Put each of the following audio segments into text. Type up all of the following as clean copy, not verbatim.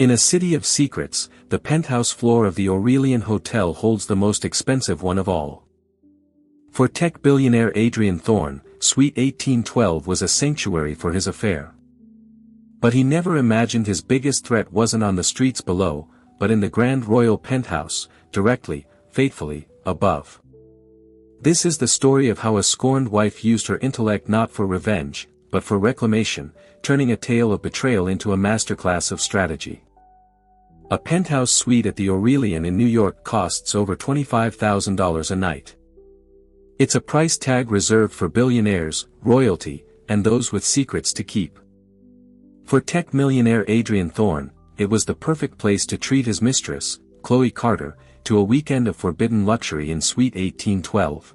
In a city of secrets, the penthouse floor of the Aurelian Hotel holds the most expensive one of all. For tech billionaire Adrian Thorne, Suite 1812 was a sanctuary for his affair. But he never imagined his biggest threat wasn't on the streets below, but in the grand royal penthouse, directly, fatefully, above. This is the story of how a scorned wife used her intellect not for revenge, but for reclamation, turning a tale of betrayal into a masterclass of strategy. A penthouse suite at the Aurelian in New York costs over $25,000 a night. It's a price tag reserved for billionaires, royalty, and those with secrets to keep. For tech millionaire Adrian Thorne, it was the perfect place to treat his mistress, Chloe Carter, to a weekend of forbidden luxury in Suite 1812.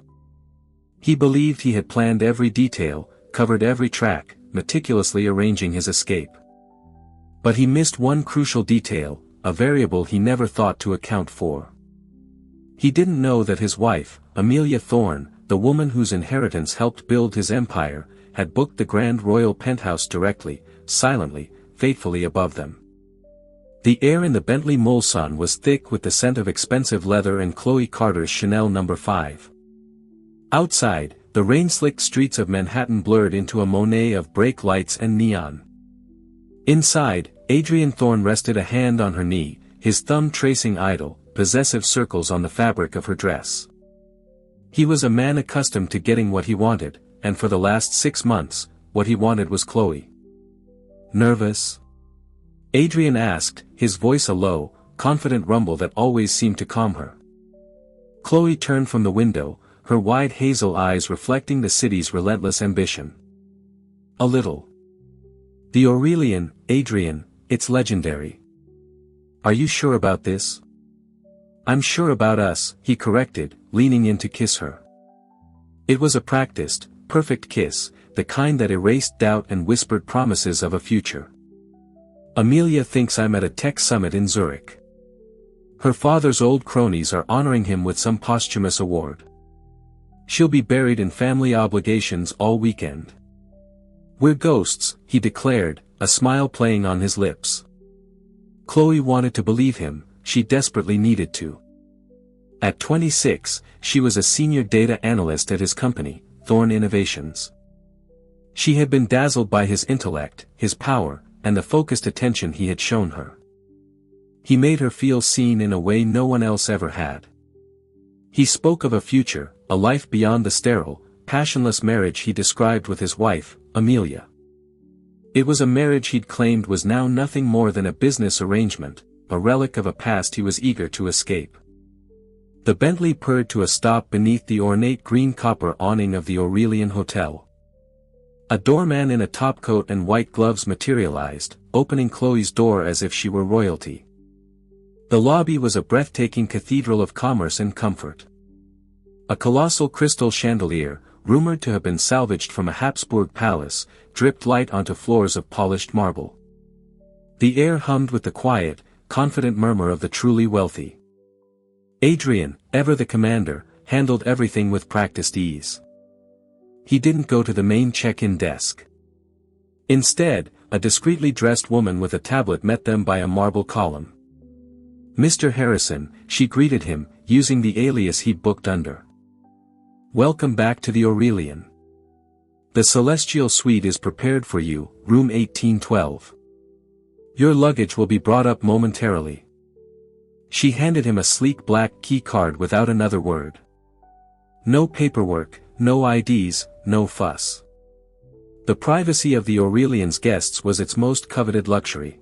He believed he had planned every detail, covered every track, meticulously arranging his escape. But he missed one crucial detail, a variable he never thought to account for. He didn't know that his wife, Amelia Thorne, the woman whose inheritance helped build his empire, had booked the grand royal penthouse directly, silently, faithfully above them. The air in the Bentley Mulsanne was thick with the scent of expensive leather and Chloe Carter's Chanel No. 5. Outside, the rain-slicked streets of Manhattan blurred into a Monet of brake lights and neon. Inside, Adrian Thorne rested a hand on her knee, his thumb tracing idle, possessive circles on the fabric of her dress. He was a man accustomed to getting what he wanted, and for the last 6 months, what he wanted was Chloe. Nervous? Adrian asked, his voice a low, confident rumble that always seemed to calm her. Chloe turned from the window, her wide hazel eyes reflecting the city's relentless ambition. A little. The Aurelian, Adrian, it's legendary. Are you sure about this? I'm sure about us, he corrected, leaning in to kiss her. It was a practiced, perfect kiss, the kind that erased doubt and whispered promises of a future. Amelia thinks I'm at a tech summit in Zurich. Her father's old cronies are honoring him with some posthumous award. She'll be buried in family obligations all weekend. We're ghosts, he declared, a smile playing on his lips. Chloe wanted to believe him, she desperately needed to. At 26, she was a senior data analyst at his company, Thorne Innovations. She had been dazzled by his intellect, his power, and the focused attention he had shown her. He made her feel seen in a way no one else ever had. He spoke of a future, a life beyond the sterile, passionless marriage he described with his wife, Amelia. It was a marriage he'd claimed was now nothing more than a business arrangement, a relic of a past he was eager to escape. The Bentley purred to a stop beneath the ornate green copper awning of the Aurelian Hotel. A doorman in a topcoat and white gloves materialized, opening Chloe's door as if she were royalty. The lobby was a breathtaking cathedral of commerce and comfort. A colossal crystal chandelier, rumored to have been salvaged from a Habsburg palace, dripped light onto floors of polished marble. The air hummed with the quiet, confident murmur of the truly wealthy. Adrian, ever the commander, handled everything with practiced ease. He didn't go to the main check-in desk. Instead, a discreetly dressed woman with a tablet met them by a marble column. Mr. Harrison, she greeted him, using the alias he'd booked under. Welcome back to the Aurelian. The celestial suite is prepared for you, room 1812. Your luggage will be brought up momentarily. She handed him a sleek black key card without another word. No paperwork, no IDs, no fuss. The privacy of the Aurelian's guests was its most coveted luxury.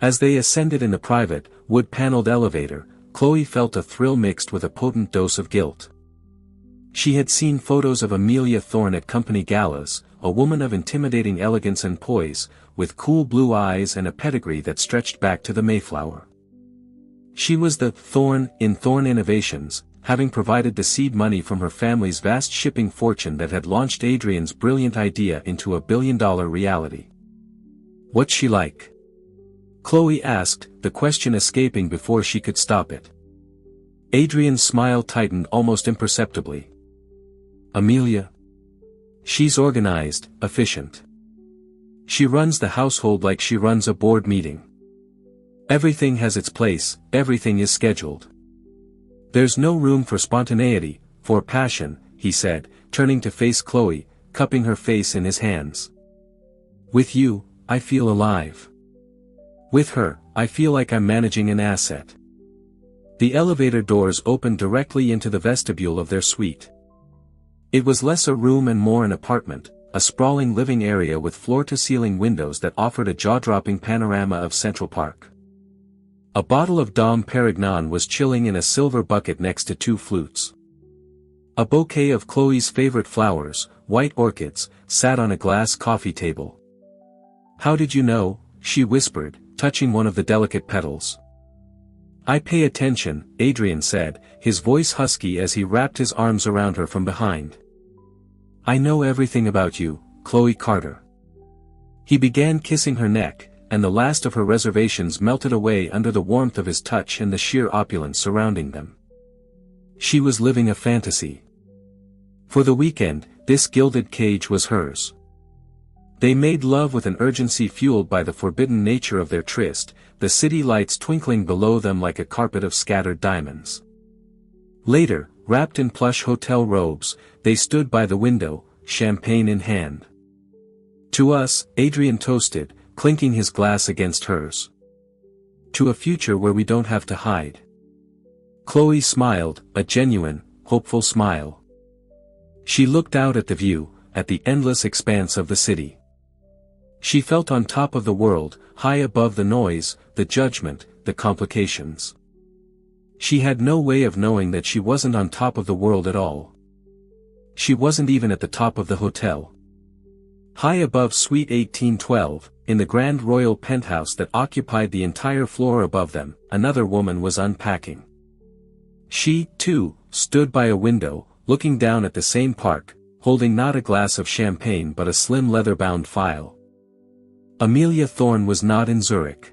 As they ascended in the private, wood-paneled elevator, Chloe felt a thrill mixed with a potent dose of guilt. She had seen photos of Amelia Thorne at company galas, a woman of intimidating elegance and poise, with cool blue eyes and a pedigree that stretched back to the Mayflower. She was the Thorne in Thorne Innovations, having provided the seed money from her family's vast shipping fortune that had launched Adrian's brilliant idea into a billion-dollar reality. What's she like? Chloe asked, the question escaping before she could stop it. Adrian's smile tightened almost imperceptibly. Amelia? She's organized, efficient. She runs the household like she runs a board meeting. Everything has its place, everything is scheduled. There's no room for spontaneity, for passion, he said, turning to face Chloe, cupping her face in his hands. With you, I feel alive. With her, I feel like I'm managing an asset. The elevator doors opened directly into the vestibule of their suite. It was less a room and more an apartment, a sprawling living area with floor-to-ceiling windows that offered a jaw-dropping panorama of Central Park. A bottle of Dom Perignon was chilling in a silver bucket next to two flutes. A bouquet of Chloe's favorite flowers, white orchids, sat on a glass coffee table. "How did you know?" she whispered, touching one of the delicate petals. "I pay attention," Adrian said, his voice husky as he wrapped his arms around her from behind. "I know everything about you, Chloe Carter." He began kissing her neck, and the last of her reservations melted away under the warmth of his touch and the sheer opulence surrounding them. She was living a fantasy. For the weekend, this gilded cage was hers. They made love with an urgency fueled by the forbidden nature of their tryst, the city lights twinkling below them like a carpet of scattered diamonds. Later, wrapped in plush hotel robes, they stood by the window, champagne in hand. "To us," Adrian toasted, clinking his glass against hers. "To a future where we don't have to hide." Chloe smiled, a genuine, hopeful smile. She looked out at the view, at the endless expanse of the city. She felt on top of the world, high above the noise, the judgment, the complications. She had no way of knowing that she wasn't on top of the world at all. She wasn't even at the top of the hotel. High above Suite 1812, in the grand royal penthouse that occupied the entire floor above them, another woman was unpacking. She, too, stood by a window, looking down at the same park, holding not a glass of champagne but a slim leather-bound file. Amelia Thorne was not in Zurich.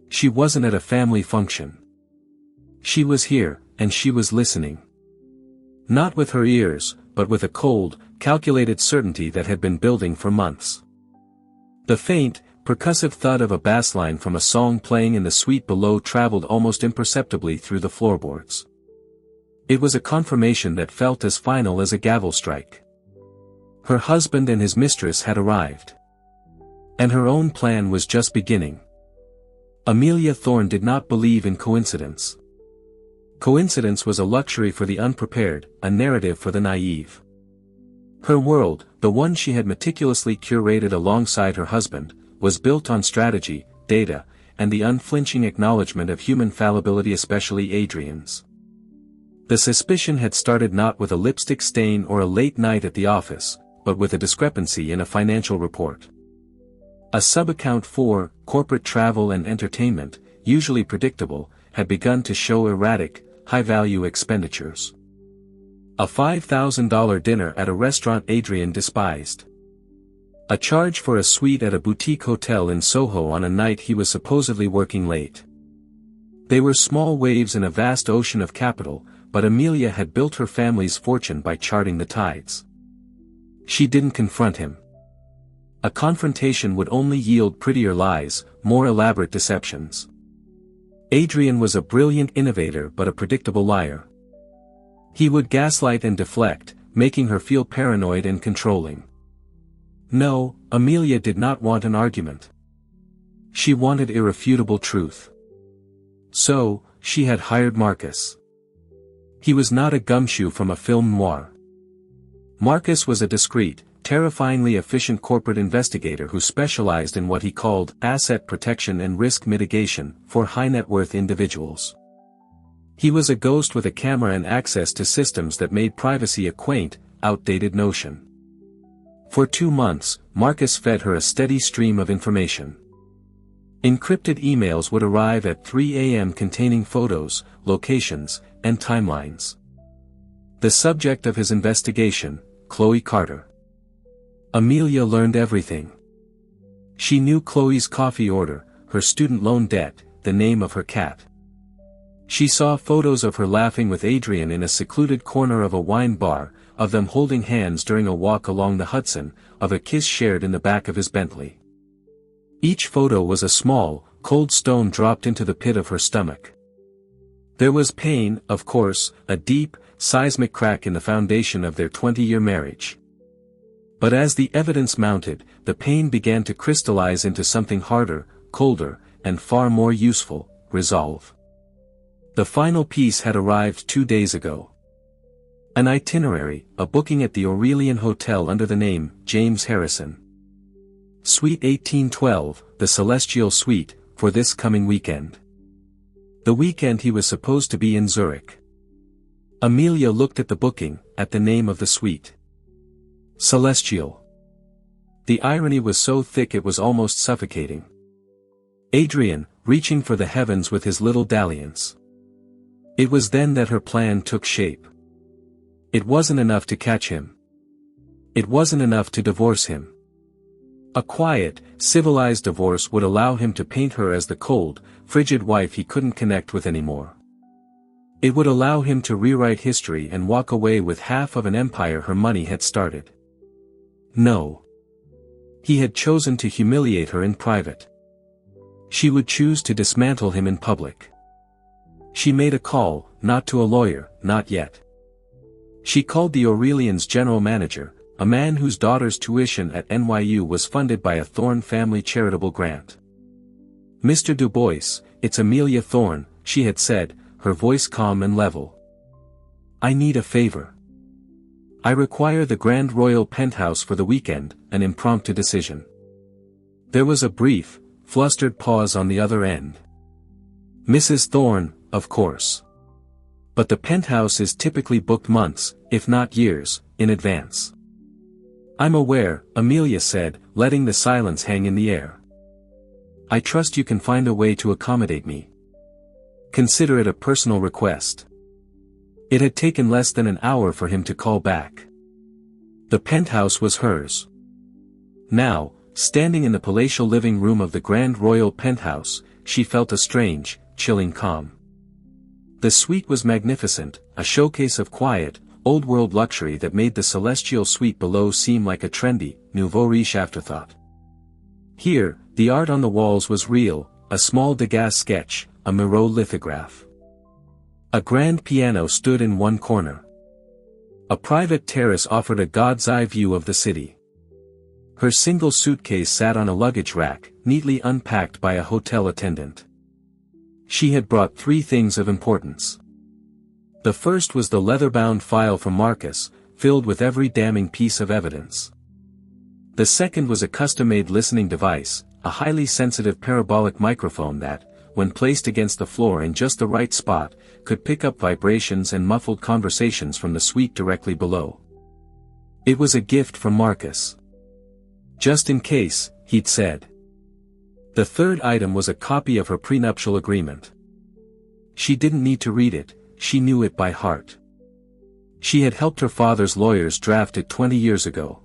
She wasn't at a family function. She was here, and she was listening. Not with her ears, but with a cold, calculated certainty that had been building for months. The faint, percussive thud of a bassline from a song playing in the suite below traveled almost imperceptibly through the floorboards. It was a confirmation that felt as final as a gavel strike. Her husband and his mistress had arrived. And her own plan was just beginning. Amelia Thorne did not believe in coincidence. Coincidence was a luxury for the unprepared, a narrative for the naive. Her world, the one she had meticulously curated alongside her husband, was built on strategy, data, and the unflinching acknowledgement of human fallibility, especially Adrian's. The suspicion had started not with a lipstick stain or a late night at the office, but with a discrepancy in a financial report. A sub-account for corporate travel and entertainment, usually predictable, had begun to show erratic, high-value expenditures. A $5,000 dinner at a restaurant Adrian despised. A charge for a suite at a boutique hotel in Soho on a night he was supposedly working late. They were small waves in a vast ocean of capital, but Amelia had built her family's fortune by charting the tides. She didn't confront him. A confrontation would only yield prettier lies, more elaborate deceptions. Adrian was a brilliant innovator but a predictable liar. He would gaslight and deflect, making her feel paranoid and controlling. No, Amelia did not want an argument. She wanted irrefutable truth. So, she had hired Marcus. He was not a gumshoe from a film noir. Marcus was a discreet, terrifyingly efficient corporate investigator who specialized in what he called asset protection and risk mitigation for high-net-worth individuals. He was a ghost with a camera and access to systems that made privacy a quaint, outdated notion. For 2 months, Marcus fed her a steady stream of information. Encrypted emails would arrive at 3 a.m. containing photos, locations, and timelines. The subject of his investigation, Chloe Carter. Amelia learned everything. She knew Chloe's coffee order, her student loan debt, the name of her cat. She saw photos of her laughing with Adrian in a secluded corner of a wine bar, of them holding hands during a walk along the Hudson, of a kiss shared in the back of his Bentley. Each photo was a small, cold stone dropped into the pit of her stomach. There was pain, of course, a deep, seismic crack in the foundation of their 20-year marriage. But as the evidence mounted, the pain began to crystallize into something harder, colder, and far more useful: resolve. The final piece had arrived 2 days ago. An itinerary, a booking at the Aurelian Hotel under the name James Harrison. Suite 1812, the Celestial Suite, for this coming weekend. The weekend he was supposed to be in Zurich. Amelia looked at the booking, at the name of the suite. Celestial. The irony was so thick it was almost suffocating. Adrian, reaching for the heavens with his little dalliance. It was then that her plan took shape. It wasn't enough to catch him. It wasn't enough to divorce him. A quiet, civilized divorce would allow him to paint her as the cold, frigid wife he couldn't connect with anymore. It would allow him to rewrite history and walk away with half of an empire her money had started. No. He had chosen to humiliate her in private. She would choose to dismantle him in public. She made a call, not to a lawyer, not yet. She called the Aurelian's general manager, a man whose daughter's tuition at NYU was funded by a Thorne family charitable grant. "Mr. Du Bois, it's Amelia Thorne," she had said, her voice calm and level. "I need a favor. I require the Grand Royal Penthouse for the weekend," an impromptu decision. There was a brief, flustered pause on the other end. "Mrs. Thorne, of course. But the Penthouse is typically booked months, if not years, in advance." "I'm aware," Amelia said, letting the silence hang in the air. "I trust you can find a way to accommodate me. Consider it a personal request." It had taken less than an hour for him to call back. The Penthouse was hers. Now, standing in the palatial living room of the Grand Royal Penthouse, she felt a strange, chilling calm. The suite was magnificent, a showcase of quiet, old-world luxury that made the celestial suite below seem like a trendy, nouveau riche afterthought. Here, the art on the walls was real, a small Degas sketch, a Miro lithograph. A grand piano stood in one corner. A private terrace offered a god's-eye view of the city. Her single suitcase sat on a luggage rack, neatly unpacked by a hotel attendant. She had brought 3 things of importance. The first was the leather-bound file from Marcus, filled with every damning piece of evidence. The second was a custom-made listening device, a highly sensitive parabolic microphone that, when placed against the floor in just the right spot, could pick up vibrations and muffled conversations from the suite directly below. It was a gift from Marcus. "Just in case," he'd said. The third item was a copy of her prenuptial agreement. She didn't need to read it, she knew it by heart. She had helped her father's lawyers draft it 20 years ago.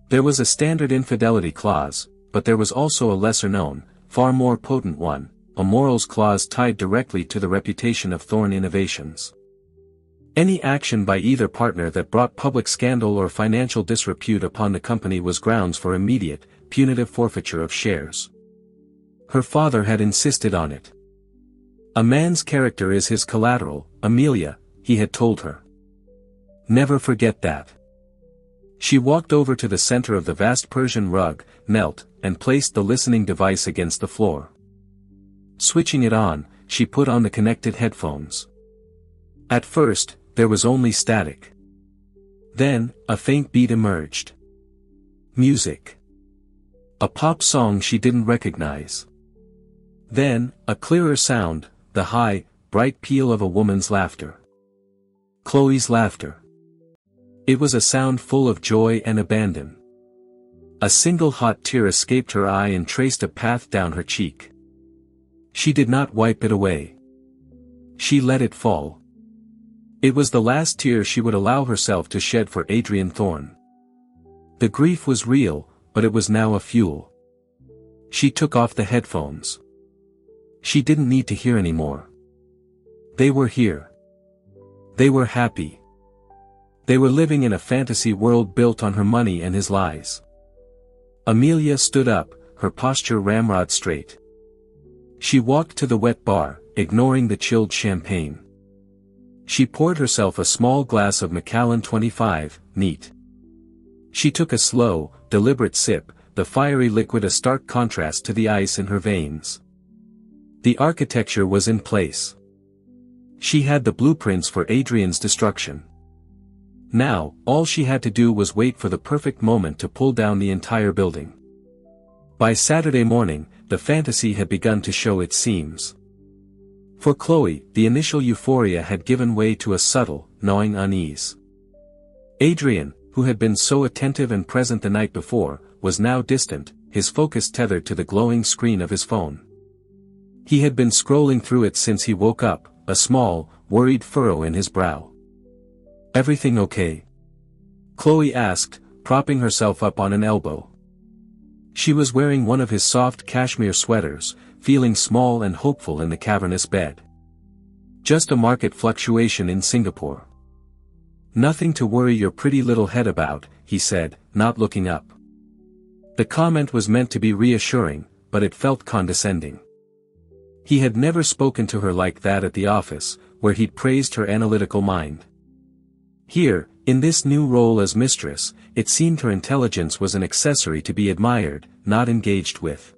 There was a standard infidelity clause, but there was also a lesser-known, far more potent one, a morals clause tied directly to the reputation of Thorne Innovations. Any action by either partner that brought public scandal or financial disrepute upon the company was grounds for immediate, punitive forfeiture of shares. Her father had insisted on it. "A man's character is his collateral, Amelia," he had told her. "Never forget that." She walked over to the center of the vast Persian rug, knelt, and placed the listening device against the floor. Switching it on, she put on the connected headphones. At first, there was only static. Then, a faint beat emerged. Music. A pop song she didn't recognize. Then, a clearer sound, the high, bright peal of a woman's laughter. Chloe's laughter. It was a sound full of joy and abandon. A single hot tear escaped her eye and traced a path down her cheek. She did not wipe it away. She let it fall. It was the last tear she would allow herself to shed for Adrian Thorne. The grief was real, but it was now a fuel. She took off the headphones. She didn't need to hear anymore. They were here. They were happy. They were living in a fantasy world built on her money and his lies. Amelia stood up, her posture ramrod straight. She walked to the wet bar, ignoring the chilled champagne. She poured herself a small glass of Macallan 25, neat. She took a slow, deliberate sip, the fiery liquid a stark contrast to the ice in her veins. The architecture was in place. She had the blueprints for Adrian's destruction. Now, all she had to do was wait for the perfect moment to pull down the entire building. By Saturday morning, the fantasy had begun to show its seams. For Chloe, the initial euphoria had given way to a subtle, gnawing unease. Adrian, who had been so attentive and present the night before, was now distant, his focus tethered to the glowing screen of his phone. He had been scrolling through it since he woke up, a small, worried furrow in his brow. "Everything okay?" Chloe asked, propping herself up on an elbow. She was wearing one of his soft cashmere sweaters, feeling small and hopeful in the cavernous bed. "Just a market fluctuation in Singapore." "Nothing to worry your pretty little head about," he said, not looking up. The comment was meant to be reassuring, but it felt condescending. He had never spoken to her like that at the office, where he'd praised her analytical mind. Here, in this new role as mistress, it seemed her intelligence was an accessory to be admired, not engaged with.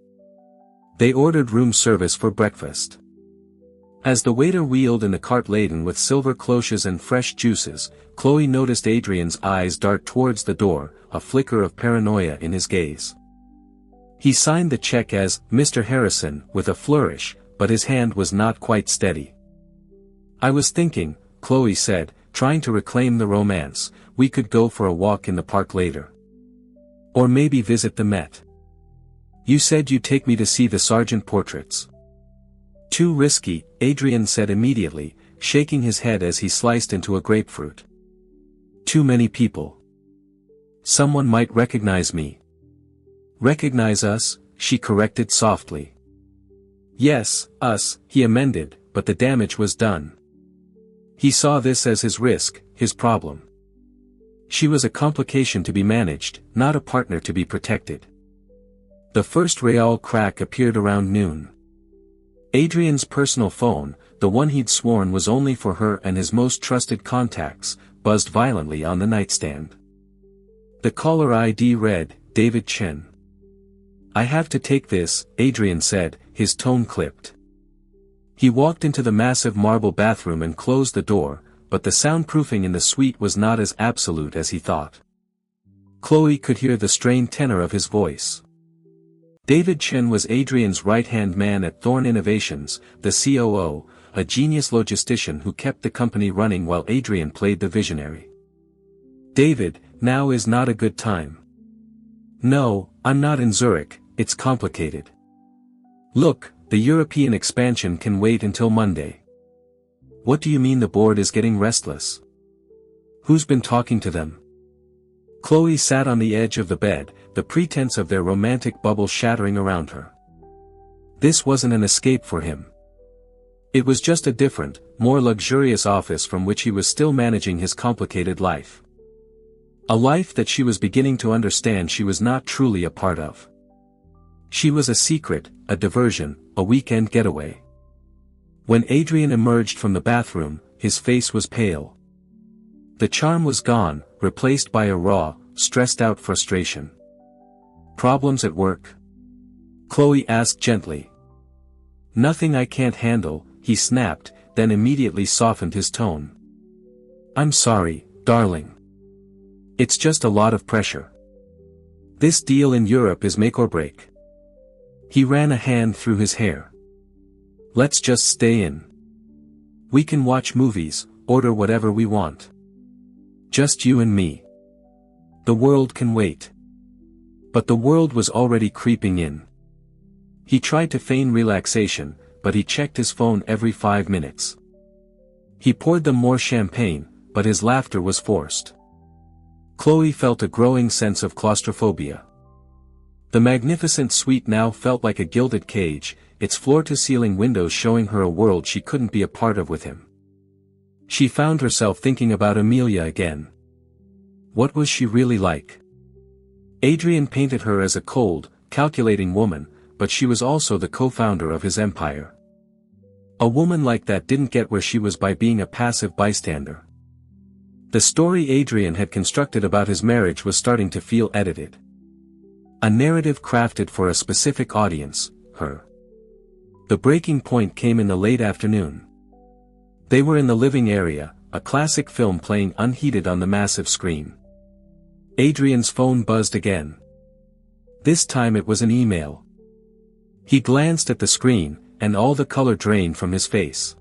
They ordered room service for breakfast. As the waiter wheeled in a cart laden with silver cloches and fresh juices, Chloe noticed Adrian's eyes dart towards the door, a flicker of paranoia in his gaze. He signed the check as Mr. Harrison with a flourish, but his hand was not quite steady. "I was thinking," Chloe said, trying to reclaim the romance, "we could go for a walk in the park later. Or maybe visit the Met. You said you'd take me to see the Sargent portraits." "Too risky," Adrian said immediately, shaking his head as he sliced into a grapefruit. "Too many people. Someone might recognize me." "Recognize us," she corrected softly. "Yes, us," he amended, but the damage was done. He saw this as his risk, his problem. She was a complication to be managed, not a partner to be protected. The first real crack appeared around noon. Adrian's personal phone, the one he'd sworn was only for her and his most trusted contacts, buzzed violently on the nightstand. The caller ID read, David Chen. "I have to take this," Adrian said, his tone clipped. He walked into the massive marble bathroom and closed the door, but the soundproofing in the suite was not as absolute as he thought. Chloe could hear the strained tenor of his voice. David Chen was Adrian's right-hand man at Thorne Innovations, the COO, a genius logistician who kept the company running while Adrian played the visionary. "David, now is not a good time." "No, I'm not in Zurich, it's complicated. Look, the European expansion can wait until Monday." "What do you mean the board is getting restless? Who's been talking to them?" Chloe sat on the edge of the bed, the pretense of their romantic bubble shattering around her. This wasn't an escape for him. It was just a different, more luxurious office from which he was still managing his complicated life. A life that she was beginning to understand she was not truly a part of. She was a secret, a diversion, a weekend getaway. When Adrian emerged from the bathroom, his face was pale. The charm was gone, replaced by a raw, stressed-out frustration. "Problems at work?" Chloe asked gently. "Nothing I can't handle," he snapped, then immediately softened his tone. "I'm sorry, darling. It's just a lot of pressure. This deal in Europe is make or break." He ran a hand through his hair. "Let's just stay in. We can watch movies, order whatever we want. Just you and me. The world can wait." But the world was already creeping in. He tried to feign relaxation, but he checked his phone every 5 minutes. He poured them more champagne, but his laughter was forced. Chloe felt a growing sense of claustrophobia. The magnificent suite now felt like a gilded cage, its floor-to-ceiling windows showing her a world she couldn't be a part of with him. She found herself thinking about Amelia again. What was she really like? Adrian painted her as a cold, calculating woman, but she was also the co-founder of his empire. A woman like that didn't get where she was by being a passive bystander. The story Adrian had constructed about his marriage was starting to feel edited. A narrative crafted for a specific audience, her. The breaking point came in the late afternoon. They were in the living area, a classic film playing unheeded on the massive screen. Adrian's phone buzzed again. This time it was an email. He glanced at the screen, and all the color drained from his face.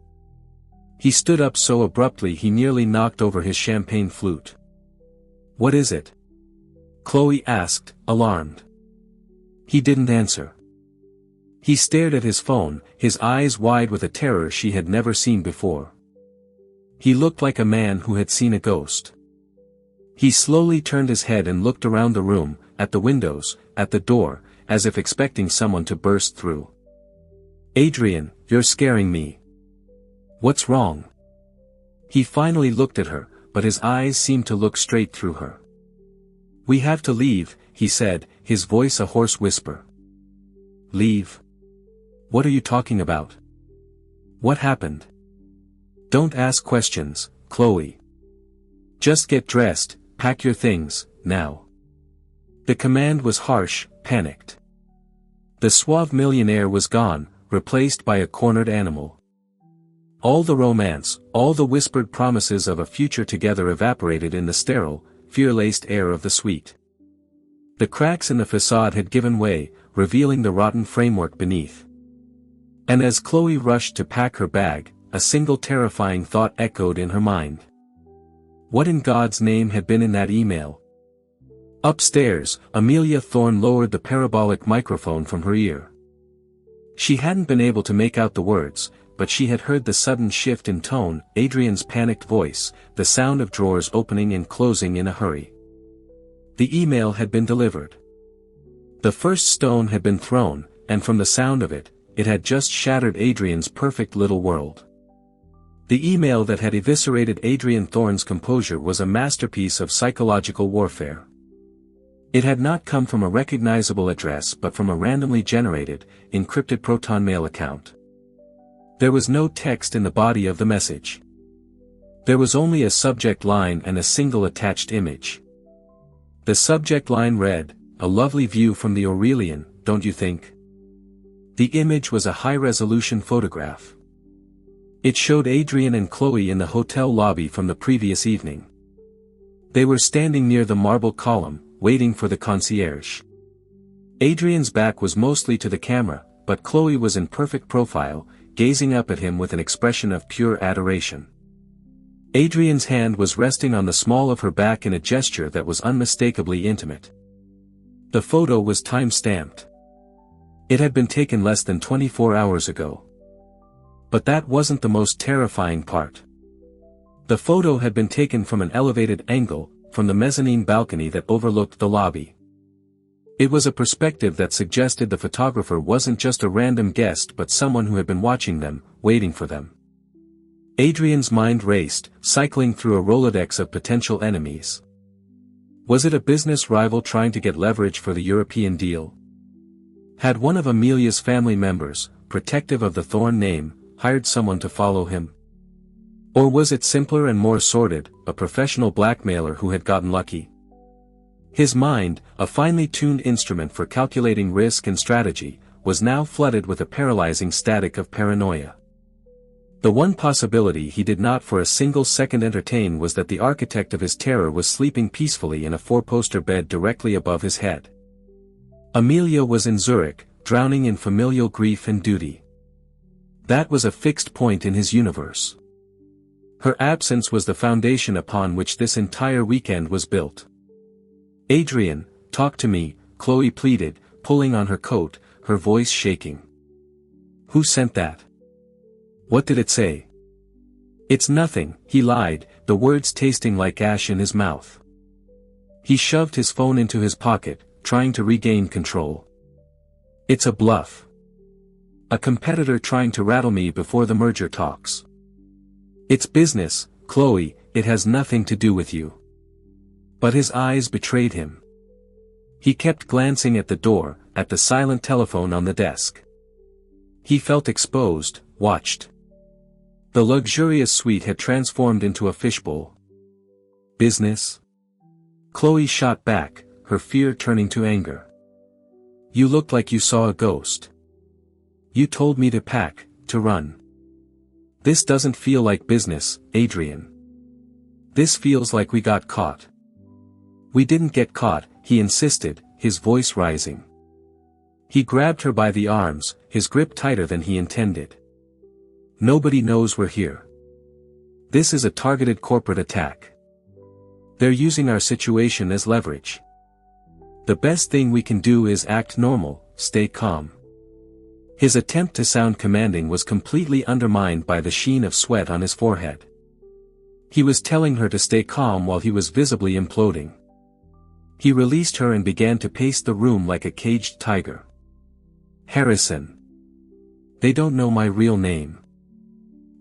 He stood up so abruptly he nearly knocked over his champagne flute. "What is it?" Chloe asked, alarmed. He didn't answer. He stared at his phone, his eyes wide with a terror she had never seen before. He looked like a man who had seen a ghost. He slowly turned his head and looked around the room, at the windows, at the door, as if expecting someone to burst through. "Adrian, you're scaring me. What's wrong?" He finally looked at her, but his eyes seemed to look straight through her. "We have to leave," he said, his voice a hoarse whisper. "Leave? What are you talking about? What happened?" "Don't ask questions, Chloe. Just get dressed, pack your things, now." The command was harsh, panicked. The suave millionaire was gone, replaced by a cornered animal. All the romance, all the whispered promises of a future together evaporated in the sterile, fear-laced air of the suite. The cracks in the facade had given way, revealing the rotten framework beneath. And as Chloe rushed to pack her bag, a single terrifying thought echoed in her mind. What in God's name had been in that email? Upstairs, Amelia Thorne lowered the parabolic microphone from her ear. She hadn't been able to make out the words, but she had heard the sudden shift in tone, Adrian's panicked voice, the sound of drawers opening and closing in a hurry. The email had been delivered. The first stone had been thrown, and from the sound of it, it had just shattered Adrian's perfect little world. The email that had eviscerated Adrian Thorne's composure was a masterpiece of psychological warfare. It had not come from a recognizable address but from a randomly generated, encrypted Proton Mail account. There was no text in the body of the message. There was only a subject line and a single attached image. The subject line read, "A lovely view from the Aurelian, don't you think?" The image was a high-resolution photograph. It showed Adrian and Chloe in the hotel lobby from the previous evening. They were standing near the marble column, waiting for the concierge. Adrian's back was mostly to the camera, but Chloe was in perfect profile, gazing up at him with an expression of pure adoration. Adrian's hand was resting on the small of her back in a gesture that was unmistakably intimate. The photo was time-stamped. It had been taken less than 24 hours ago. But that wasn't the most terrifying part. The photo had been taken from an elevated angle, from the mezzanine balcony that overlooked the lobby. It was a perspective that suggested the photographer wasn't just a random guest but someone who had been watching them, waiting for them. Adrian's mind raced, cycling through a Rolodex of potential enemies. Was it a business rival trying to get leverage for the European deal? Had one of Amelia's family members, protective of the Thorne name, hired someone to follow him? Or was it simpler and more sordid, a professional blackmailer who had gotten lucky? His mind, a finely tuned instrument for calculating risk and strategy, was now flooded with a paralyzing static of paranoia. The one possibility he did not for a single second entertain was that the architect of his terror was sleeping peacefully in a four-poster bed directly above his head. Amelia was in Zurich, drowning in familial grief and duty. That was a fixed point in his universe. Her absence was the foundation upon which this entire weekend was built. "Adrian, talk to me," Chloe pleaded, pulling on her coat, her voice shaking. "Who sent that? What did it say?" "It's nothing," he lied, the words tasting like ash in his mouth. He shoved his phone into his pocket, trying to regain control. "It's a bluff. A competitor trying to rattle me before the merger talks. It's business, Chloe, it has nothing to do with you." But his eyes betrayed him. He kept glancing at the door, at the silent telephone on the desk. He felt exposed, watched. The luxurious suite had transformed into a fishbowl. Business? Chloe shot back, her fear turning to anger. You looked like you saw a ghost. You told me to pack, to run. This doesn't feel like business, Adrian. This feels like we got caught. We didn't get caught, he insisted, his voice rising. He grabbed her by the arms, his grip tighter than he intended. Nobody knows we're here. This is a targeted corporate attack. They're using our situation as leverage. The best thing we can do is act normal, stay calm. His attempt to sound commanding was completely undermined by the sheen of sweat on his forehead. He was telling her to stay calm while he was visibly imploding. He released her and began to pace the room like a caged tiger. Harrison. They don't know my real name.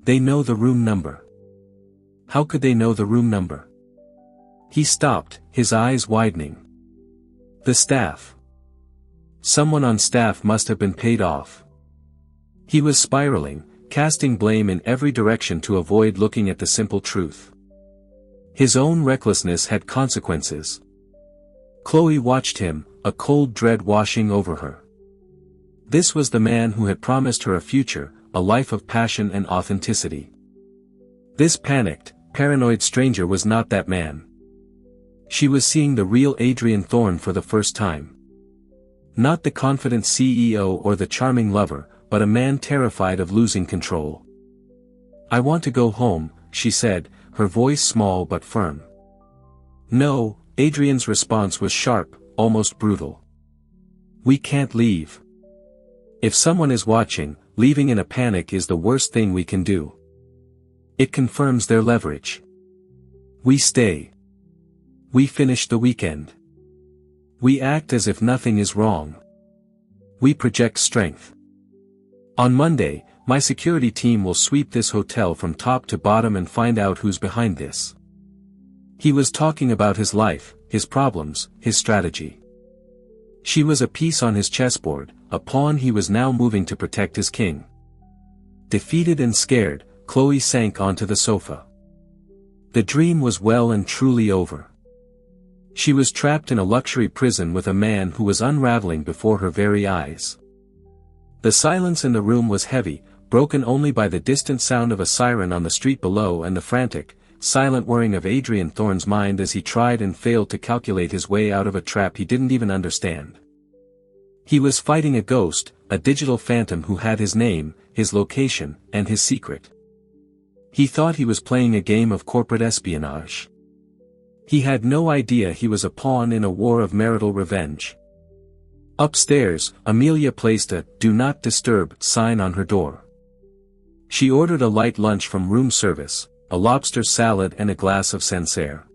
They know the room number. How could they know the room number? He stopped, his eyes widening. The staff. Someone on staff must have been paid off. He was spiraling, casting blame in every direction to avoid looking at the simple truth. His own recklessness had consequences. Chloe watched him, a cold dread washing over her. This was the man who had promised her a future, a life of passion and authenticity. This panicked, paranoid stranger was not that man. She was seeing the real Adrian Thorne for the first time. Not the confident CEO or the charming lover, but a man terrified of losing control. I want to go home, she said, her voice small but firm. No, Adrian's response was sharp, almost brutal. We can't leave. If someone is watching, leaving in a panic is the worst thing we can do. It confirms their leverage. We stay. We finish the weekend. We act as if nothing is wrong. We project strength. On Monday, my security team will sweep this hotel from top to bottom and find out who's behind this. He was talking about his life, his problems, his strategy. She was a piece on his chessboard, a pawn he was now moving to protect his king. Defeated and scared, Chloe sank onto the sofa. The dream was well and truly over. She was trapped in a luxury prison with a man who was unraveling before her very eyes. The silence in the room was heavy, broken only by the distant sound of a siren on the street below and the frantic, silent whirring of Adrian Thorne's mind as he tried and failed to calculate his way out of a trap he didn't even understand. He was fighting a ghost, a digital phantom who had his name, his location, and his secret. He thought he was playing a game of corporate espionage. He had no idea he was a pawn in a war of marital revenge. Upstairs, Amelia placed a "Do Not Disturb" sign on her door. She ordered a light lunch from room service, a lobster salad and a glass of Sancerre.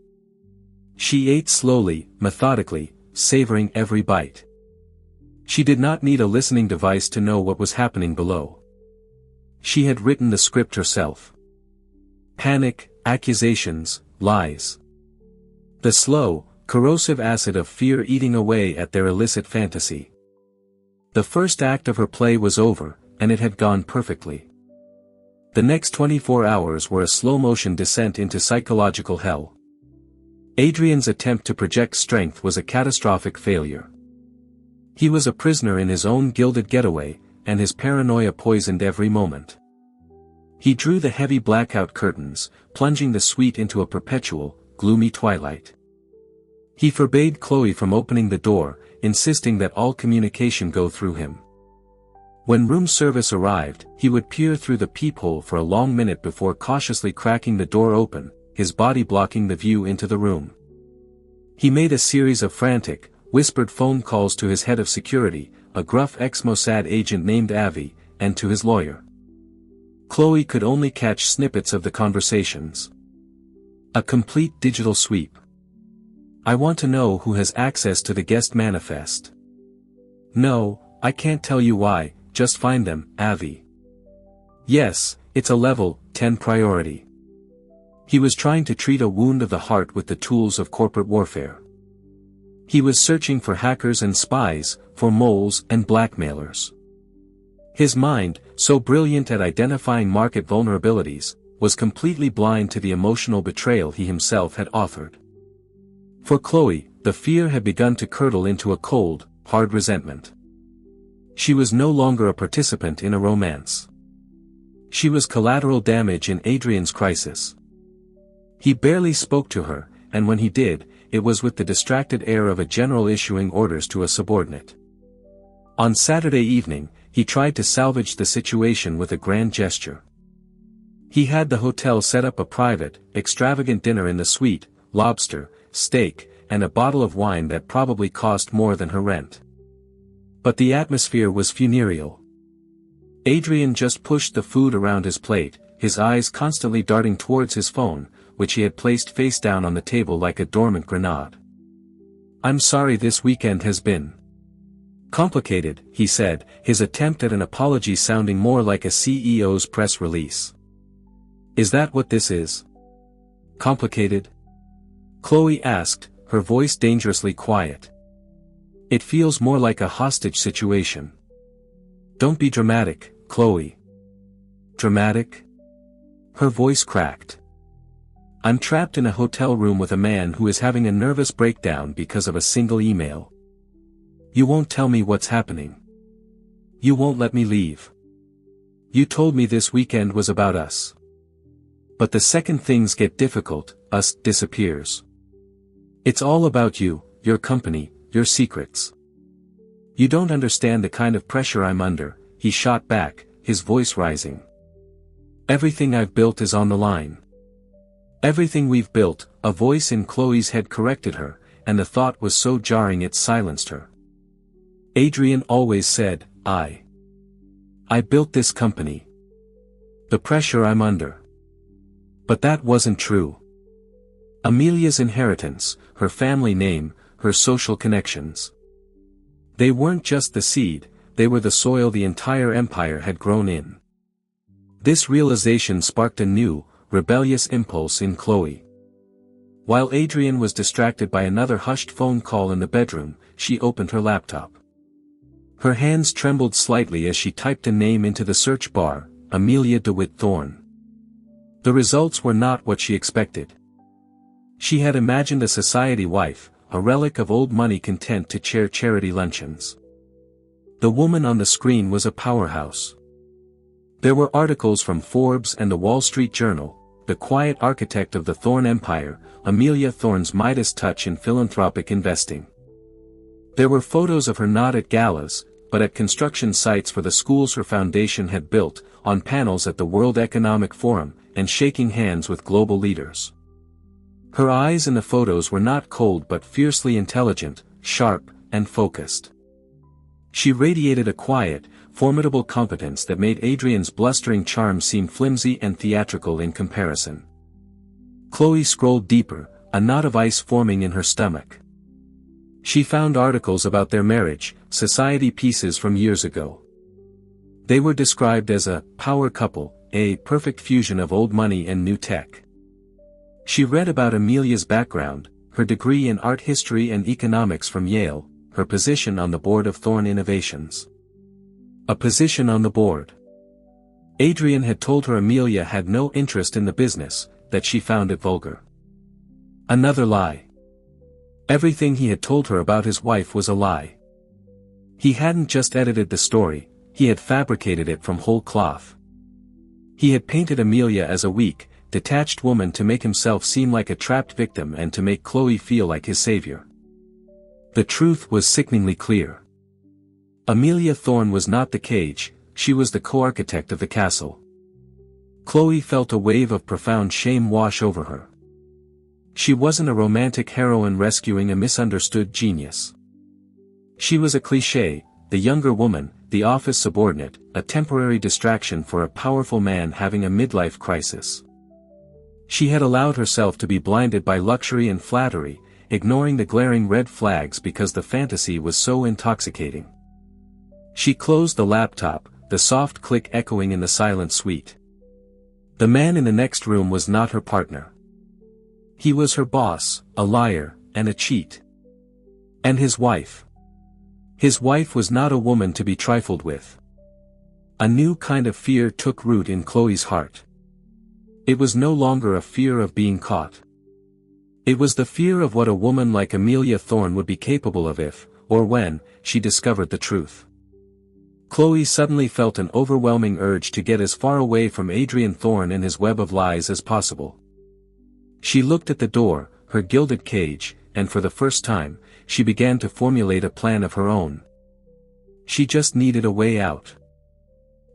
She ate slowly, methodically, savoring every bite. She did not need a listening device to know what was happening below. She had written the script herself. Panic, accusations, lies. The slow, corrosive acid of fear eating away at their illicit fantasy. The first act of her play was over, and it had gone perfectly. The next 24 hours were a slow-motion descent into psychological hell. Adrian's attempt to project strength was a catastrophic failure. He was a prisoner in his own gilded getaway, and his paranoia poisoned every moment. He drew the heavy blackout curtains, plunging the suite into a perpetual, gloomy twilight. He forbade Chloe from opening the door, insisting that all communication go through him. When room service arrived, he would peer through the peephole for a long minute before cautiously cracking the door open, his body blocking the view into the room. He made a series of frantic, whispered phone calls to his head of security, a gruff ex-Mossad agent named Avi, and to his lawyer. Chloe could only catch snippets of the conversations. A complete digital sweep. I want to know who has access to the guest manifest. No, I can't tell you why, just find them, Avi. Yes, it's a level 10 priority. He was trying to treat a wound of the heart with the tools of corporate warfare. He was searching for hackers and spies, for moles and blackmailers. His mind, so brilliant at identifying market vulnerabilities, was completely blind to the emotional betrayal he himself had authored. For Chloe, the fear had begun to curdle into a cold, hard resentment. She was no longer a participant in a romance. She was collateral damage in Adrian's crisis. He barely spoke to her, and when he did, it was with the distracted air of a general issuing orders to a subordinate. On Saturday evening, he tried to salvage the situation with a grand gesture. He had the hotel set up a private, extravagant dinner in the suite, lobster, steak, and a bottle of wine that probably cost more than her rent. But the atmosphere was funereal. Adrian just pushed the food around his plate, his eyes constantly darting towards his phone, which he had placed face down on the table like a dormant grenade. "I'm sorry this weekend has been complicated," he said, his attempt at an apology sounding more like a CEO's press release. "Is that what this is? Complicated?" Chloe asked, her voice dangerously quiet. "It feels more like a hostage situation." "Don't be dramatic, Chloe." "Dramatic?" Her voice cracked. "I'm trapped in a hotel room with a man who is having a nervous breakdown because of a single email. You won't tell me what's happening. You won't let me leave. You told me this weekend was about us. But the second things get difficult, us disappears. It's all about you, your company, your secrets. You don't understand the kind of pressure I'm under," he shot back, his voice rising. "Everything I've built is on the line. Everything we've built," a voice in Chloe's head corrected her, and the thought was so jarring it silenced her. "Adrian always said, I built this company. The pressure I'm under." But that wasn't true. Amelia's inheritance, her family name, her social connections. They weren't just the seed, they were the soil the entire empire had grown in. This realization sparked a new, rebellious impulse in Chloe. While Adrian was distracted by another hushed phone call in the bedroom, she opened her laptop. Her hands trembled slightly as she typed a name into the search bar, Amelia DeWitt Thorne. The results were not what she expected. She had imagined a society wife, a relic of old money content to chair charity luncheons. The woman on the screen was a powerhouse. There were articles from Forbes and the Wall Street Journal, the quiet architect of the Thorne Empire, Amelia Thorne's Midas touch in philanthropic investing. There were photos of her not at galas, but at construction sites for the schools her foundation had built, on panels at the World Economic Forum, and shaking hands with global leaders. Her eyes in the photos were not cold but fiercely intelligent, sharp, and focused. She radiated a quiet, formidable competence that made Adrian's blustering charm seem flimsy and theatrical in comparison. Chloe scrolled deeper, a knot of ice forming in her stomach. She found articles about their marriage, society pieces from years ago. They were described as a power couple, a perfect fusion of old money and new tech. She read about Amelia's background, her degree in art history and economics from Yale, her position on the board of Thorne Innovations. A position on the board. Adrian had told her Amelia had no interest in the business, that she found it vulgar. Another lie. Everything he had told her about his wife was a lie. He hadn't just edited the story, he had fabricated it from whole cloth. He had painted Amelia as a weak, detached woman to make himself seem like a trapped victim and to make Chloe feel like his savior. The truth was sickeningly clear. Amelia Thorne was not the cage, she was the co-architect of the castle. Chloe felt a wave of profound shame wash over her. She wasn't a romantic heroine rescuing a misunderstood genius. She was a cliché, the younger woman, the office subordinate, a temporary distraction for a powerful man having a midlife crisis. She had allowed herself to be blinded by luxury and flattery, ignoring the glaring red flags because the fantasy was so intoxicating. She closed the laptop, the soft click echoing in the silent suite. The man in the next room was not her partner. He was her boss, a liar, and a cheat. And his wife. His wife was not a woman to be trifled with. A new kind of fear took root in Chloe's heart. It was no longer a fear of being caught. It was the fear of what a woman like Amelia Thorne would be capable of if, or when, she discovered the truth. Chloe suddenly felt an overwhelming urge to get as far away from Adrian Thorne and his web of lies as possible. She looked at the door, her gilded cage, and for the first time, she began to formulate a plan of her own. She just needed a way out.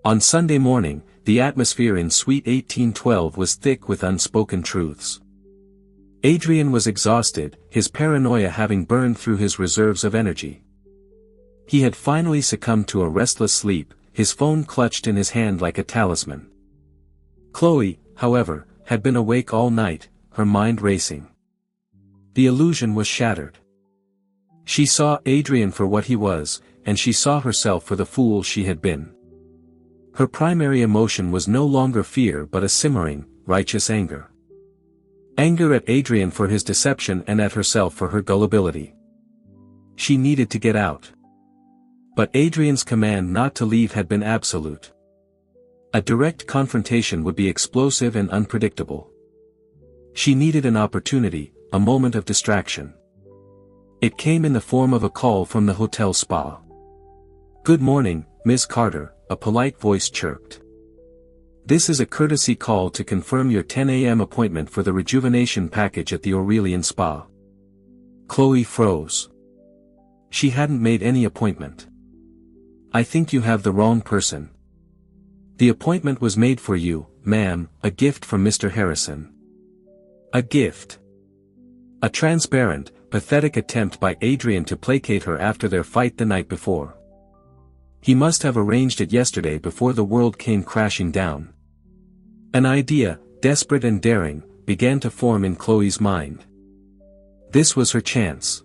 On Sunday morning, the atmosphere in Suite 1812 was thick with unspoken truths. Adrian was exhausted, his paranoia having burned through his reserves of energy. He had finally succumbed to a restless sleep, his phone clutched in his hand like a talisman. Chloe, however, had been awake all night, her mind racing. The illusion was shattered. She saw Adrian for what he was, and she saw herself for the fool she had been. Her primary emotion was no longer fear but a simmering, righteous anger. Anger at Adrian for his deception and at herself for her gullibility. She needed to get out. But Adrian's command not to leave had been absolute. A direct confrontation would be explosive and unpredictable. She needed an opportunity, a moment of distraction. It came in the form of a call from the hotel spa. "Good morning, Miss Carter," a polite voice chirped. "This is a courtesy call to confirm your 10 a.m. appointment for the rejuvenation package at the Aurelian Spa." Chloe froze. She hadn't made any appointment. "I think you have the wrong person. The appointment was made for you, ma'am, a gift from Mr. Harrison." A gift. A transparent, pathetic attempt by Adrian to placate her after their fight the night before. He must have arranged it yesterday before the world came crashing down. An idea, desperate and daring, began to form in Chloe's mind. This was her chance.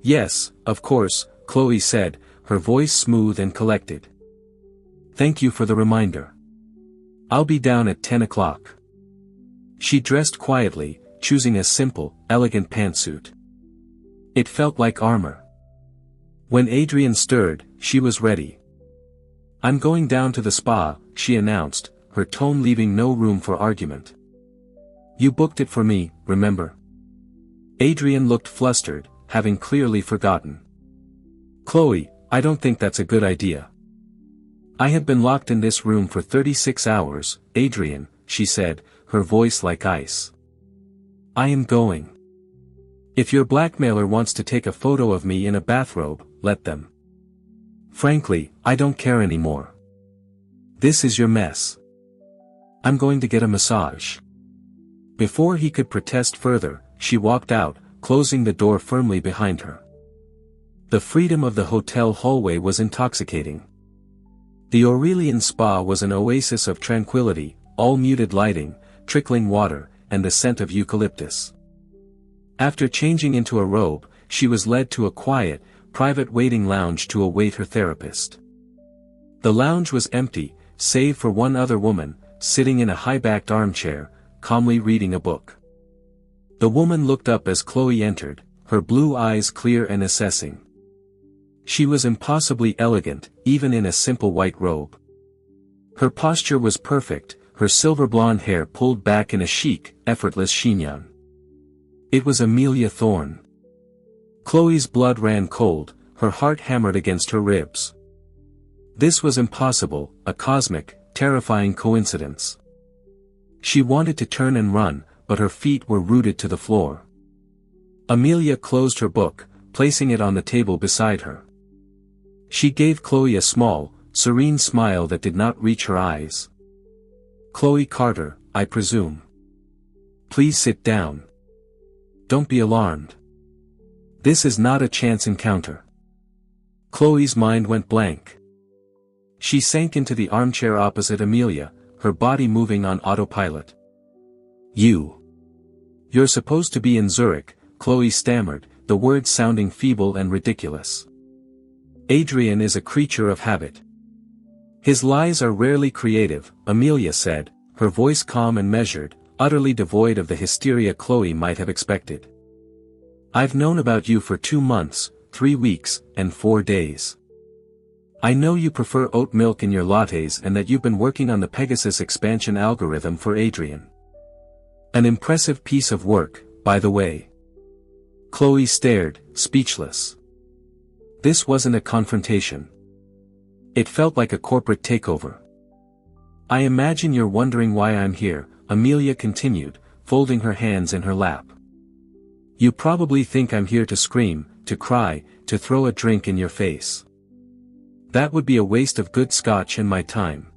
"Yes, of course," Chloe said, her voice smooth and collected. "Thank you for the reminder. I'll be down at 10 o'clock. She dressed quietly, choosing a simple, elegant pantsuit. It felt like armor. When Adrian stirred, she was ready. "I'm going down to the spa," she announced, her tone leaving no room for argument. "You booked it for me, remember?" Adrian looked flustered, having clearly forgotten. "Chloe, I don't think that's a good idea. I have been locked in this room for 36 hours, Adrian," she said, her voice like ice. "I am going. If your blackmailer wants to take a photo of me in a bathrobe, let them. Frankly, I don't care anymore. This is your mess. I'm going to get a massage." Before he could protest further, she walked out, closing the door firmly behind her. The freedom of the hotel hallway was intoxicating. The Aurelian Spa was an oasis of tranquility, all muted lighting, trickling water, and the scent of eucalyptus. After changing into a robe, she was led to a quiet, private waiting lounge to await her therapist. The lounge was empty, save for one other woman, sitting in a high-backed armchair, calmly reading a book. The woman looked up as Chloe entered, her blue eyes clear and assessing. She was impossibly elegant, even in a simple white robe. Her posture was perfect, her silver blonde hair pulled back in a chic, effortless chignon. It was Amelia Thorne. Chloe's blood ran cold, her heart hammered against her ribs. This was impossible, a cosmic, terrifying coincidence. She wanted to turn and run, but her feet were rooted to the floor. Amelia closed her book, placing it on the table beside her. She gave Chloe a small, serene smile that did not reach her eyes. "Chloe Carter, I presume. Please sit down. Don't be alarmed. This is not a chance encounter." Chloe's mind went blank. She sank into the armchair opposite Amelia, her body moving on autopilot. You're supposed to be in Zurich," Chloe stammered, the words sounding feeble and ridiculous. "Adrian is a creature of habit. His lies are rarely creative," Amelia said, her voice calm and measured, utterly devoid of the hysteria Chloe might have expected. I've known about you for 2 months, 3 weeks, and 4 days. I know you prefer oat milk in your lattes and that you've been working on the Pegasus expansion algorithm for Adrian. An impressive piece of work, by the way. Chloe stared, speechless. This wasn't a confrontation. It felt like a corporate takeover. I imagine you're wondering why I'm here, Amelia continued, folding her hands in her lap. You probably think I'm here to scream, to cry, to throw a drink in your face. That would be a waste of good scotch and my time.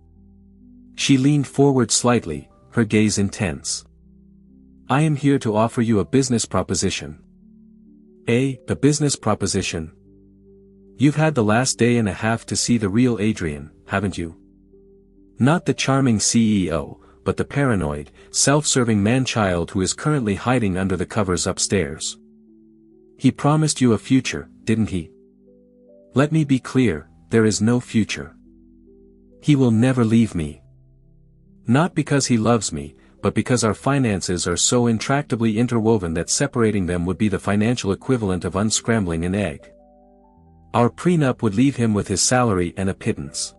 She leaned forward slightly, her gaze intense. I am here to offer you a business proposition. A business proposition? You've had the last day and a half to see the real Adrian, haven't you? Not the charming CEO, but the paranoid, self-serving man-child who is currently hiding under the covers upstairs. He promised you a future, didn't he? Let me be clear, there is no future. He will never leave me. Not because he loves me, but because our finances are so intractably interwoven that separating them would be the financial equivalent of unscrambling an egg. Our prenup would leave him with his salary and a pittance.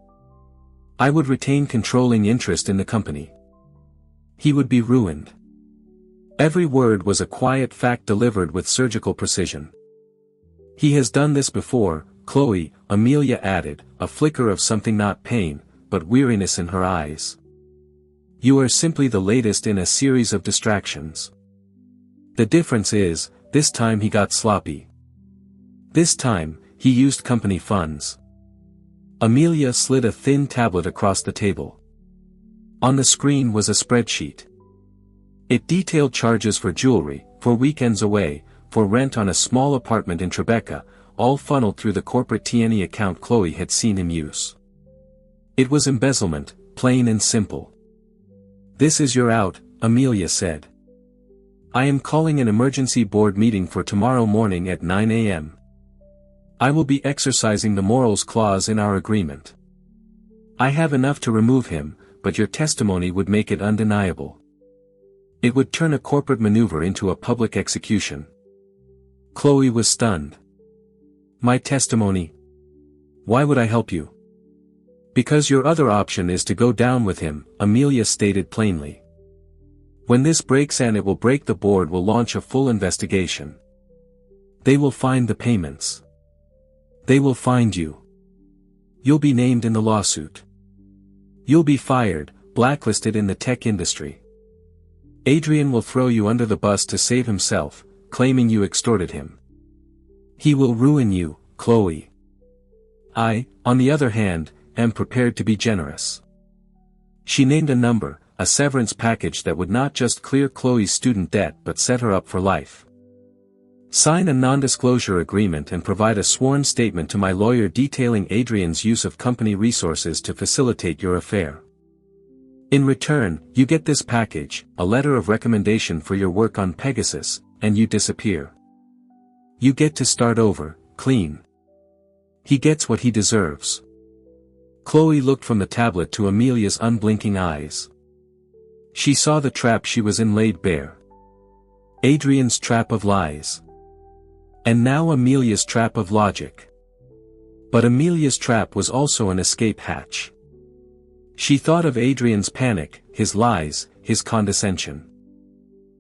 I would retain controlling interest in the company. He would be ruined. Every word was a quiet fact delivered with surgical precision. He has done this before, Chloe, Amelia added, a flicker of something not pain, but weariness in her eyes. You are simply the latest in a series of distractions. The difference is, this time he got sloppy. This time, he used company funds. Amelia slid a thin tablet across the table. On the screen was a spreadsheet. It detailed charges for jewelry, for weekends away, for rent on a small apartment in Tribeca, all funneled through the corporate T&E account Chloe had seen him use. It was embezzlement, plain and simple. This is your out, Amelia said. I am calling an emergency board meeting for tomorrow morning at 9 a.m. I will be exercising the morals clause in our agreement. I have enough to remove him, but your testimony would make it undeniable. It would turn a corporate maneuver into a public execution. Chloe was stunned. My testimony? Why would I help you? Because your other option is to go down with him, Amelia stated plainly. When this breaks and it will break, the board will launch a full investigation. They will find the payments. They will find you. You'll be named in the lawsuit. You'll be fired, blacklisted in the tech industry. Adrian will throw you under the bus to save himself, claiming you extorted him. He will ruin you, Chloe. I, on the other hand, am prepared to be generous. She named a number, a severance package that would not just clear Chloe's student debt but set her up for life. Sign a non-disclosure agreement and provide a sworn statement to my lawyer detailing Adrian's use of company resources to facilitate your affair. In return, you get this package, a letter of recommendation for your work on Pegasus, and you disappear. You get to start over, clean. He gets what he deserves. Chloe looked from the tablet to Amelia's unblinking eyes. She saw the trap she was in laid bare. Adrian's trap of lies. And now Amelia's trap of logic. But Amelia's trap was also an escape hatch. She thought of Adrian's panic, his lies, his condescension.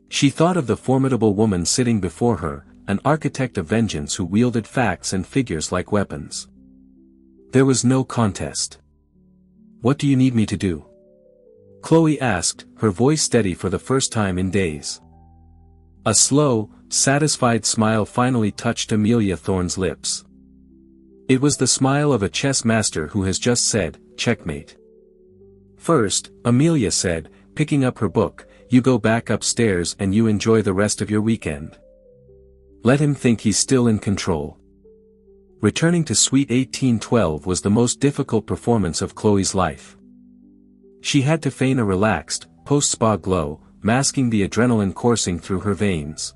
She thought of the formidable woman sitting before her, an architect of vengeance who wielded facts and figures like weapons. There was no contest. What do you need me to do? Chloe asked, her voice steady for the first time in days. A slow, satisfied smile finally touched Amelia Thorne's lips. It was the smile of a chess master who has just said, checkmate. First, Amelia said, picking up her book, you go back upstairs and you enjoy the rest of your weekend. Let him think he's still in control. Returning to Suite 1812 was the most difficult performance of Chloe's life. She had to feign a relaxed, post-spa glow, masking the adrenaline coursing through her veins.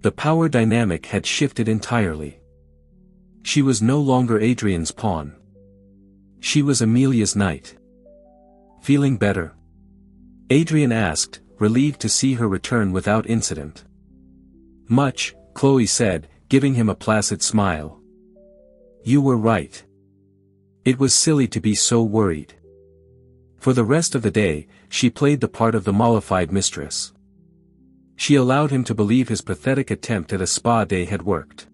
The power dynamic had shifted entirely. She was no longer Adrian's pawn. She was Amelia's knight. Feeling better? Adrian asked, relieved to see her return without incident. Much, Chloe said, giving him a placid smile. You were right. It was silly to be so worried. For the rest of the day, she played the part of the mollified mistress. She allowed him to believe his pathetic attempt at a spa day had worked.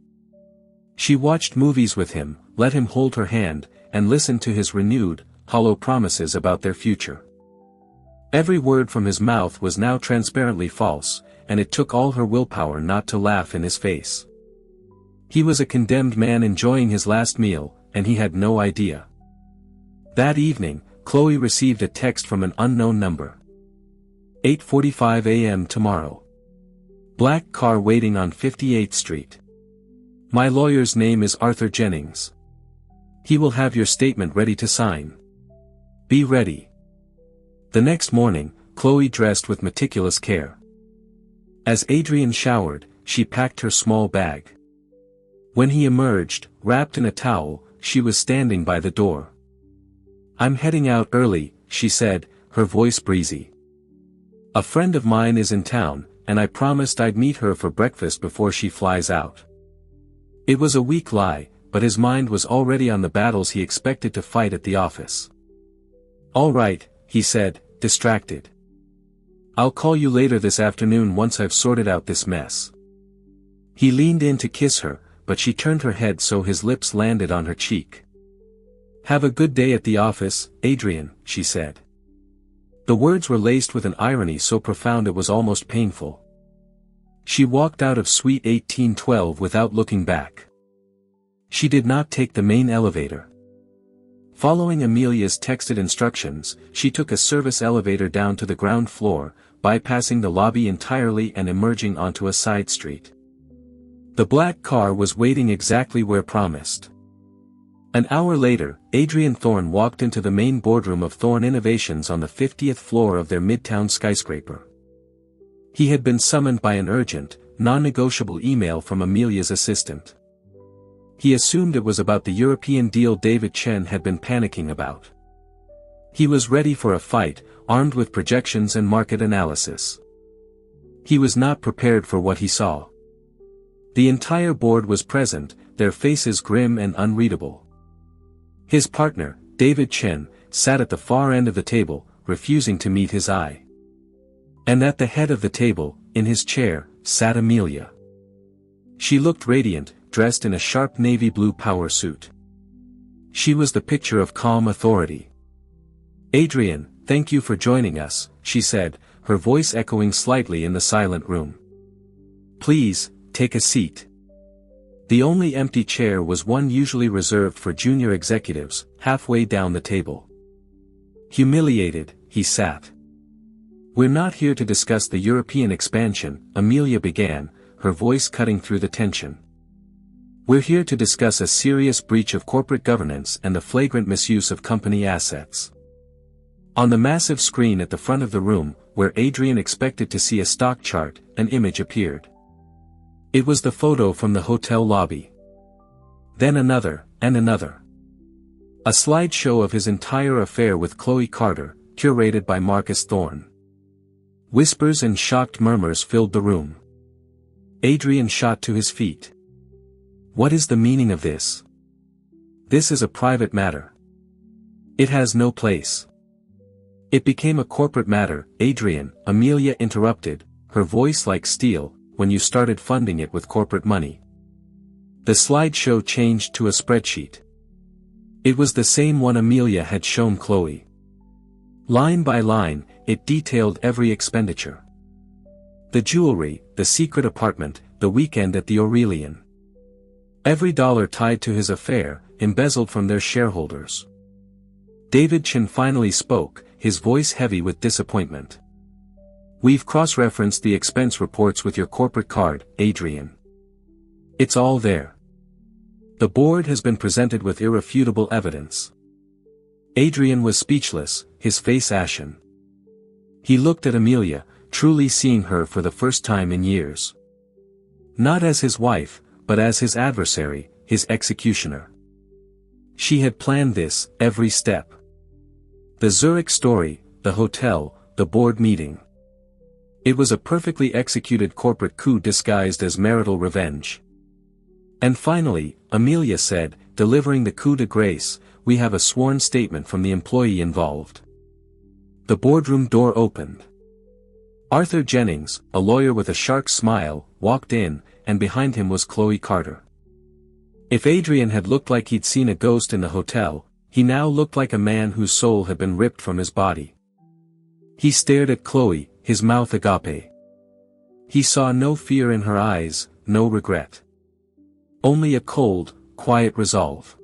She watched movies with him, let him hold her hand, and listened to his renewed, hollow promises about their future. Every word from his mouth was now transparently false, and it took all her willpower not to laugh in his face. He was a condemned man enjoying his last meal, and he had no idea. That evening, Chloe received a text from an unknown number. 8:45 a.m. tomorrow. Black car waiting on 58th Street. My lawyer's name is Arthur Jennings. He will have your statement ready to sign. Be ready. The next morning, Chloe dressed with meticulous care. As Adrian showered, she packed her small bag. When he emerged, wrapped in a towel, she was standing by the door. I'm heading out early, she said, her voice breezy. A friend of mine is in town, and I promised I'd meet her for breakfast before she flies out. It was a weak lie, but his mind was already on the battles he expected to fight at the office. All right, he said, distracted. I'll call you later this afternoon once I've sorted out this mess. He leaned in to kiss her, but she turned her head so his lips landed on her cheek. Have a good day at the office, Adrian, she said. The words were laced with an irony so profound it was almost painful. She walked out of Suite 1812 without looking back. She did not take the main elevator. Following Amelia's texted instructions, she took a service elevator down to the ground floor, bypassing the lobby entirely and emerging onto a side street. The black car was waiting exactly where promised. An hour later, Adrian Thorne walked into the main boardroom of Thorne Innovations on the 50th floor of their midtown skyscraper. He had been summoned by an urgent, non-negotiable email from Amelia's assistant. He assumed it was about the European deal David Chen had been panicking about. He was ready for a fight, armed with projections and market analysis. He was not prepared for what he saw. The entire board was present, their faces grim and unreadable. His partner, David Chen, sat at the far end of the table, refusing to meet his eye. And at the head of the table, in his chair, sat Amelia. She looked radiant, dressed in a sharp navy blue power suit. She was the picture of calm authority. Adrian, thank you for joining us, she said, her voice echoing slightly in the silent room. Please, take a seat. The only empty chair was one usually reserved for junior executives, halfway down the table. Humiliated, he sat. We're not here to discuss the European expansion, Amelia began, her voice cutting through the tension. We're here to discuss a serious breach of corporate governance and the flagrant misuse of company assets. On the massive screen at the front of the room, where Adrian expected to see a stock chart, an image appeared. It was the photo from the hotel lobby. Then another, and another. A slideshow of his entire affair with Chloe Carter, curated by Marcus Thorne. Whispers and shocked murmurs filled the room. Adrian shot to his feet. What is the meaning of this? This is a private matter. It has no place. It became a corporate matter, Adrian, Amelia interrupted, her voice like steel, when you started funding it with corporate money. The slideshow changed to a spreadsheet. It was the same one Amelia had shown Chloe. Line by line, it detailed every expenditure. The jewelry, the secret apartment, the weekend at the Aurelian. Every dollar tied to his affair, embezzled from their shareholders. David Chen finally spoke, his voice heavy with disappointment. We've cross-referenced the expense reports with your corporate card, Adrian. It's all there. The board has been presented with irrefutable evidence. Adrian was speechless, his face ashen. He looked at Amelia, truly seeing her for the first time in years. Not as his wife, but as his adversary, his executioner. She had planned this, every step. The Zurich story, the hotel, the board meeting. It was a perfectly executed corporate coup disguised as marital revenge. And finally, Amelia said, delivering the coup de grace, "We have a sworn statement from the employee involved." The boardroom door opened. Arthur Jennings, a lawyer with a shark smile, walked in, and behind him was Chloe Carter. If Adrian had looked like he'd seen a ghost in the hotel, he now looked like a man whose soul had been ripped from his body. He stared at Chloe, his mouth agape. He saw no fear in her eyes, no regret. Only a cold, quiet resolve.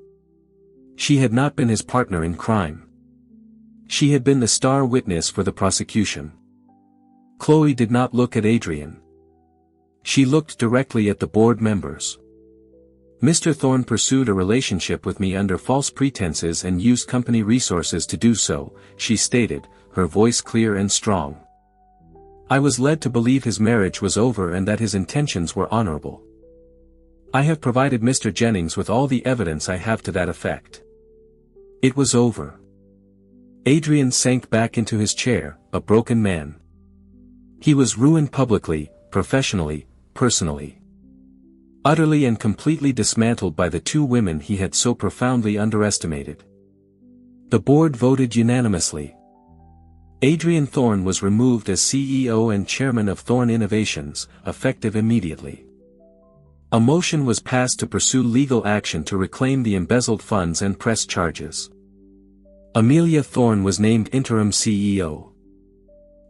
She had not been his partner in crime. She had been the star witness for the prosecution. Chloe did not look at Adrian. She looked directly at the board members. "Mr. Thorne pursued a relationship with me under false pretenses and used company resources to do so," she stated, her voice clear and strong. "I was led to believe his marriage was over and that his intentions were honorable. I have provided Mr. Jennings with all the evidence I have to that effect. It was over." Adrian sank back into his chair, a broken man. He was ruined publicly, professionally, personally. Utterly and completely dismantled by the two women he had so profoundly underestimated. The board voted unanimously. Adrian Thorne was removed as CEO and chairman of Thorne Innovations, effective immediately. A motion was passed to pursue legal action to reclaim the embezzled funds and press charges. Amelia Thorne was named interim CEO.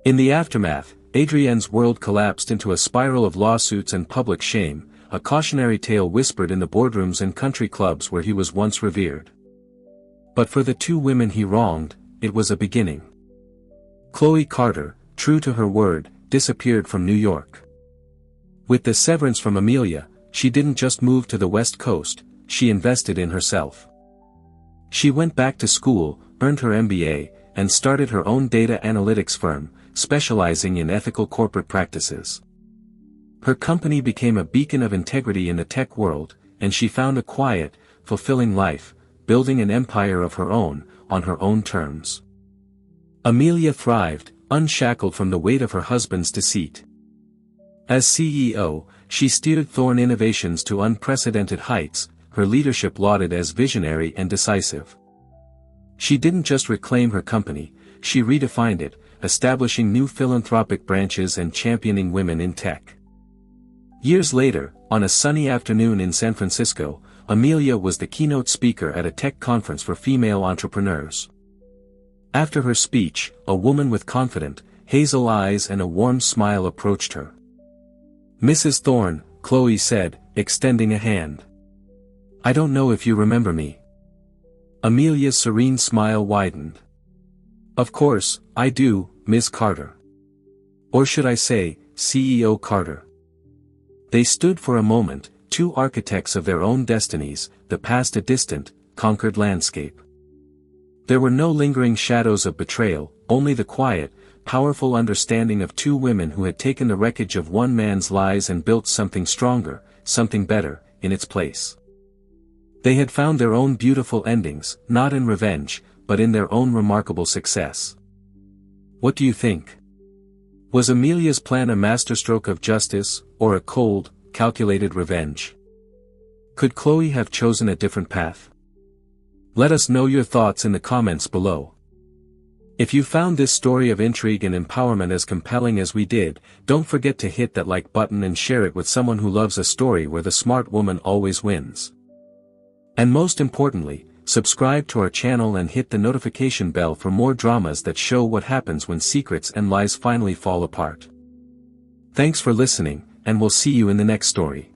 In the aftermath, Adrian's world collapsed into a spiral of lawsuits and public shame, a cautionary tale whispered in the boardrooms and country clubs where he was once revered. But for the two women he wronged, it was a beginning. Chloe Carter, true to her word, disappeared from New York. With the severance from Amelia, she didn't just move to the West Coast, she invested in herself. She went back to school, earned her MBA, and started her own data analytics firm, specializing in ethical corporate practices. Her company became a beacon of integrity in the tech world, and she found a quiet, fulfilling life, building an empire of her own, on her own terms. Amelia thrived, unshackled from the weight of her husband's deceit. As CEO, she steered Thorne Innovations to unprecedented heights, her leadership lauded as visionary and decisive. She didn't just reclaim her company, she redefined it, establishing new philanthropic branches and championing women in tech. Years later, on a sunny afternoon in San Francisco, Amelia was the keynote speaker at a tech conference for female entrepreneurs. After her speech, a woman with confident, hazel eyes and a warm smile approached her. "Mrs. Thorne," Chloe said, extending a hand. "I don't know if you remember me." Amelia's serene smile widened. "Of course, I do, Ms. Carter. Or should I say, CEO Carter." They stood for a moment, two architects of their own destinies, the past a distant, conquered landscape. There were no lingering shadows of betrayal, only the quiet, powerful understanding of two women who had taken the wreckage of one man's lies and built something stronger, something better, in its place. They had found their own beautiful endings, not in revenge, but in their own remarkable success. What do you think? Was Amelia's plan a masterstroke of justice, or a cold, calculated revenge? Could Chloe have chosen a different path? Let us know your thoughts in the comments below. If you found this story of intrigue and empowerment as compelling as we did, don't forget to hit that like button and share it with someone who loves a story where the smart woman always wins. And most importantly, subscribe to our channel and hit the notification bell for more dramas that show what happens when secrets and lies finally fall apart. Thanks for listening, and we'll see you in the next story.